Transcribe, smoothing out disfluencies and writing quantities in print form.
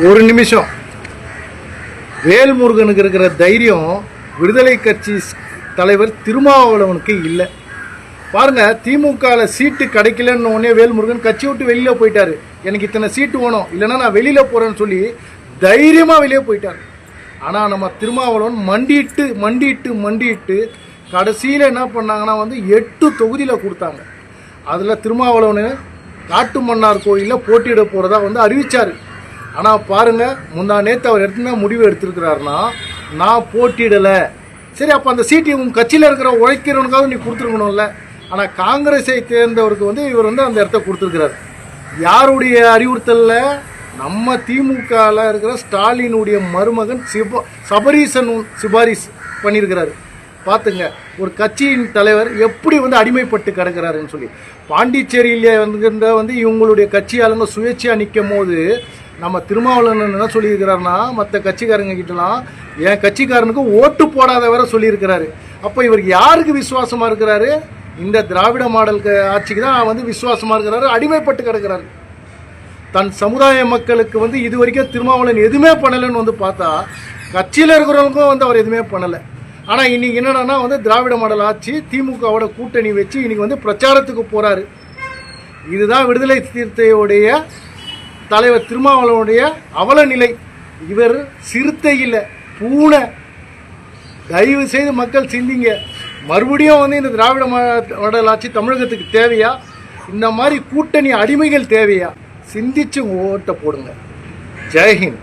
ஒரு நிமிஷம். வேல்முருகனுக்கு இருக்கிற தைரியம் விடுதலை கட்சி தலைவர் திருமாவளவனுக்கு இல்லை. பாருங்க, திமுகவில் சீட்டு கிடைக்கலன்னு உடனே வேல்முருகன் கட்சி விட்டு வெளியில் போயிட்டாரு. எனக்கு இத்தனை சீட்டு வேணும், இல்லைன்னா நான் வெளியில் போகிறேன்னு சொல்லி தைரியமாக வெளியே போயிட்டார். ஆனால் நம்ம திருமாவளவன் மண்டிட்டு மண்டிட்டு மண்டிட்டு கடைசியில் என்ன பண்ணாங்கன்னா 8 தொகுதியில் கொடுத்தாங்க. அதில் திருமாவளவன் காட்டுமன்னார் கோயிலில் போட்டியிட போகிறதா அறிவித்தார். ஆனால் பாருங்கள், நேற்று அவர் என்ன முடிவு எடுத்திருக்கிறாருன்னா, நான் போட்டியிடலை. சரி, அப்போ அந்த சீட்டு உங்கள் கட்சியில் இருக்கிற உழைக்கிறவனுக்காவது நீ கொடுத்துருக்கணும்ல. ஆனால் காங்கிரஸை தேர்ந்தவருக்கு இவர் அந்த இடத்த கொடுத்துருக்கிறார். யாருடைய அறிவுறுத்தலில்? நம்ம திமுகவில் இருக்கிற ஸ்டாலினுடைய மருமகன் சபரீசன் சிபாரிசு பண்ணியிருக்கிறாரு. பார்த்துங்க, ஒரு கட்சியின் தலைவர் எப்படி அடிமைப்பட்டு கிடக்கிறாருன்னு சொல்லி. பாண்டிச்சேரியில் இவங்களுடைய கட்சி ஆளுங்க சுயேட்சையாக நிற்கும் போது நம்ம திருமாவளவன் என்ன சொல்லியிருக்கிறாருன்னா, மற்ற கட்சிக்காரங்க கிட்டலாம் என் கட்சிக்காரனுக்கு ஓட்டு போடாத வரை சொல்லியிருக்கிறாரு. அப்போ இவருக்கு யாருக்கு விசுவாசமாக இருக்கிறாரு? இந்த திராவிட மாடல் ஆட்சிக்கு தான் விசுவாசமாக இருக்கிறாரு, அடிமைப்பட்டு கிடக்கிறாரு. தன் சமுதாய மக்களுக்கு இது வரைக்கும் திருமாவளவன் எதுவுமே பண்ணலைன்னு பார்த்தா, கட்சியில் இருக்கிறவங்களுக்கும் அவர் எதுவுமே பண்ணலை. ஆனால் இன்றைக்கி என்னென்னா திராவிட மாடல் ஆட்சி திமுகவோட கூட்டணி வச்சு இன்றைக்கி பிரச்சாரத்துக்கு போகிறாரு. இதுதான் விடுதலை சிறுத்தையுடைய தலைவர் திருமாவளவனுடைய அவல நிலை. இவர் சிறுத்தை இல்லை, பூனை. தயவு செய்து மக்கள் சிந்திங்க. மறுபடியும் இந்த திராவிட மாடல் ஆட்சி தமிழகத்துக்கு தேவையா? இந்த மாதிரி கூட்டணி அடிமைகள் தேவையா? சிந்திச்சு ஓட்டை போடுங்க. ஜெய்ஹிந்த்.